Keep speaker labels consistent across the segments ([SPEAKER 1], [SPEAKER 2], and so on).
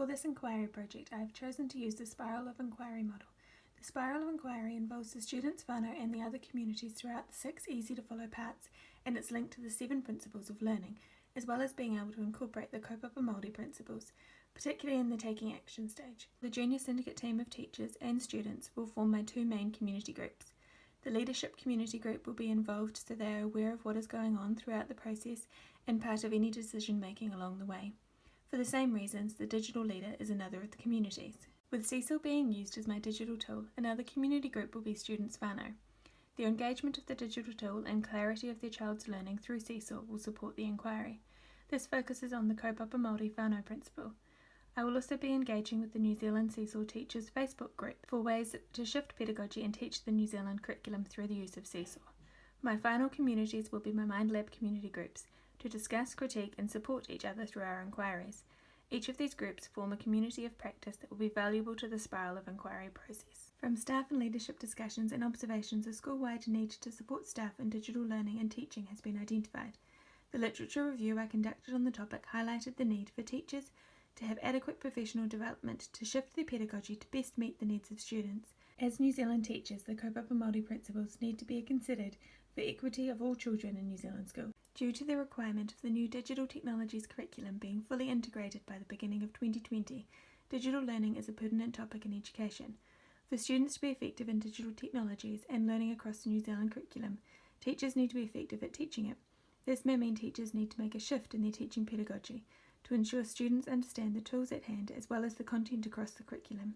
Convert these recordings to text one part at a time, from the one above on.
[SPEAKER 1] For this inquiry project, I have chosen to use the Spiral of Inquiry model. The Spiral of Inquiry involves the students, whānau and the other communities throughout the 6 easy-to-follow parts, and it's linked to the 7 principles of learning, as well as being able to incorporate the Kaupapa Māori principles, particularly in the taking action stage. The Junior Syndicate team of teachers and students will form my 2 main community groups. The Leadership Community Group will be involved so they are aware of what is going on throughout the process and part of any decision making along the way. For the same reasons, the Digital Leader is another of the communities. With Cecil being used as my digital tool, another community group will be Students whānau. Their engagement of the digital tool and clarity of their child's learning through Cecil will support the inquiry. This focuses on the Kaupapa Māori whānau principle. I will also be engaging with the New Zealand Cecil Teachers Facebook group for ways to shift pedagogy and teach the New Zealand curriculum through the use of Cecil. My final communities will be my MindLab community groups to discuss, critique and support each other through our inquiries. Each of these groups form a community of practice that will be valuable to the Spiral of Inquiry process. From staff and leadership discussions and observations, a school-wide need to support staff in digital learning and teaching has been identified. The literature review I conducted on the topic highlighted the need for teachers to have adequate professional development to shift their pedagogy to best meet the needs of students. As New Zealand teachers, the Kaupapa Māori principles need to be considered for equity of all children in New Zealand schools. Due to the requirement of the new digital technologies curriculum being fully integrated by the beginning of 2020, digital learning is a pertinent topic in education. For students to be effective in digital technologies and learning across the New Zealand curriculum, teachers need to be effective at teaching it. This may mean teachers need to make a shift in their teaching pedagogy to ensure students understand the tools at hand as well as the content across the curriculum.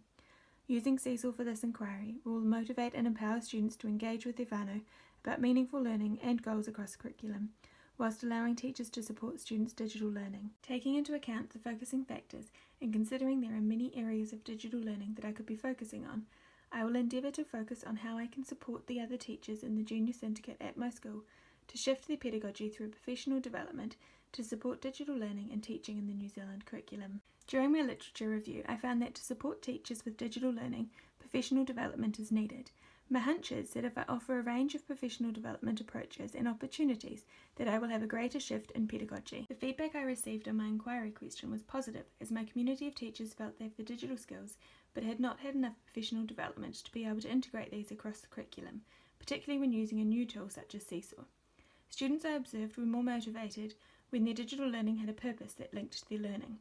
[SPEAKER 1] Using Cecil for this inquiry will motivate and empower students to engage with their whānau about meaningful learning and goals across the curriculum, whilst allowing teachers to support students' digital learning. Taking into account the focusing factors and considering there are many areas of digital learning that I could be focusing on, I will endeavour to focus on how I can support the other teachers in the Junior Syndicate at my school to shift their pedagogy through professional development to support digital learning and teaching in the New Zealand curriculum. During my literature review, I found that to support teachers with digital learning, professional development is needed. My hunch is that if I offer a range of professional development approaches and opportunities, that I will have a greater shift in pedagogy. The feedback I received on my inquiry question was positive, as my community of teachers felt they have the digital skills, but had not had enough professional development to be able to integrate these across the curriculum, particularly when using a new tool such as Cecil. Students I observed were more motivated when their digital learning had a purpose that linked to their learning.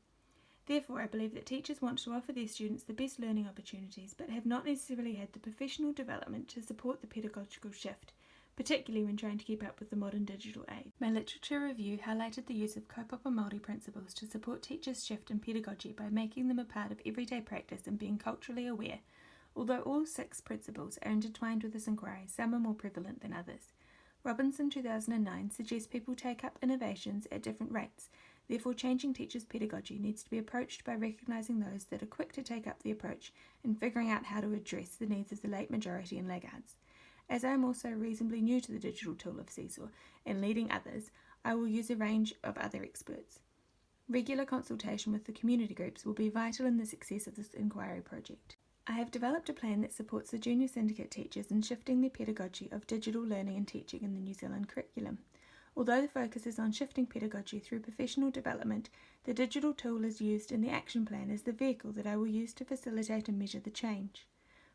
[SPEAKER 1] Therefore, I believe that teachers want to offer their students the best learning opportunities, but have not necessarily had the professional development to support the pedagogical shift, particularly when trying to keep up with the modern digital age. My literature review highlighted the use of Kaupapa Māori principles to support teachers' shift in pedagogy by making them a part of everyday practice and being culturally aware. Although all 6 principles are intertwined with this inquiry, some are more prevalent than others. Robinson 2009 suggests people take up innovations at different rates. Therefore, changing teachers' pedagogy needs to be approached by recognising those that are quick to take up the approach and figuring out how to address the needs of the late majority and laggards. As I am also reasonably new to the digital tool of Cecil and leading others, I will use a range of other experts. Regular consultation with the community groups will be vital in the success of this inquiry project. I have developed a plan that supports the Junior Syndicate teachers in shifting their pedagogy of digital learning and teaching in the New Zealand curriculum. Although the focus is on shifting pedagogy through professional development, the digital tool is used in the action plan as the vehicle that I will use to facilitate and measure the change.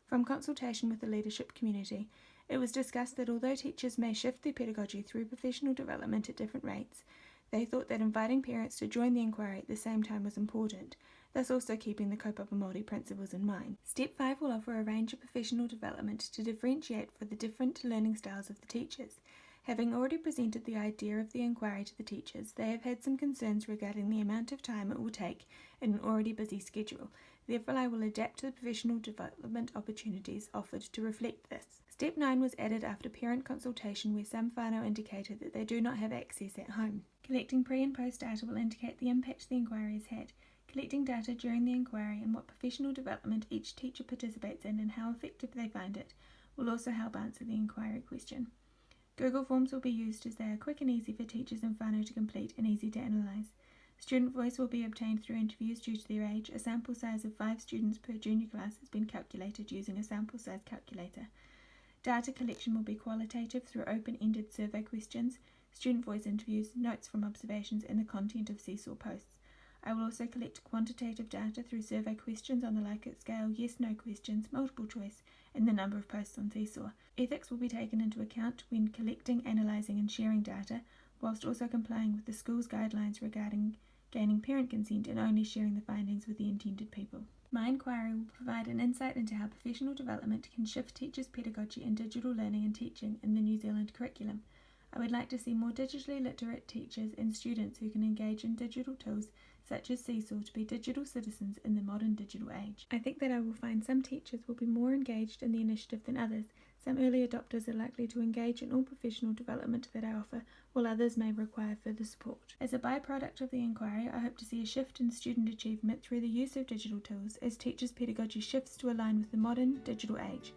[SPEAKER 1] From consultation with the leadership community, it was discussed that although teachers may shift their pedagogy through professional development at different rates, they thought that inviting parents to join the inquiry at the same time was important, thus also keeping the Kaupapa Māori principles in mind. Step 5 will offer a range of professional development to differentiate for the different learning styles of the teachers. Having already presented the idea of the inquiry to the teachers, they have had some concerns regarding the amount of time it will take in an already busy schedule. Therefore, I will adapt to the professional development opportunities offered to reflect this. Step 9 was added after parent consultation where some whānau indicated that they do not have access at home. Collecting pre and post data will indicate the impact the inquiry has had. Collecting data during the inquiry and what professional development each teacher participates in and how effective they find it will also help answer the inquiry question. Google Forms will be used as they are quick and easy for teachers and whānau to complete and easy to analyse. Student voice will be obtained through interviews due to their age. A sample size of 5 students per junior class has been calculated using a sample size calculator. Data collection will be qualitative through open-ended survey questions, student voice interviews, notes from observations, and the content of Cecil posts. I will also collect quantitative data through survey questions on the Likert scale, yes-no questions, multiple choice, and the number of posts on Seesaw. Ethics will be taken into account when collecting, analysing and sharing data, whilst also complying with the school's guidelines regarding gaining parent consent and only sharing the findings with the intended people. My inquiry will provide an insight into how professional development can shift teachers' pedagogy and digital learning and teaching in the New Zealand curriculum. I would like to see more digitally literate teachers and students who can engage in digital tools such as Seesaw to be digital citizens in the modern digital age. I think that I will find some teachers will be more engaged in the initiative than others. Some early adopters are likely to engage in all professional development that I offer, while others may require further support. As a byproduct of the inquiry, I hope to see a shift in student achievement through the use of digital tools as teachers' pedagogy shifts to align with the modern digital age.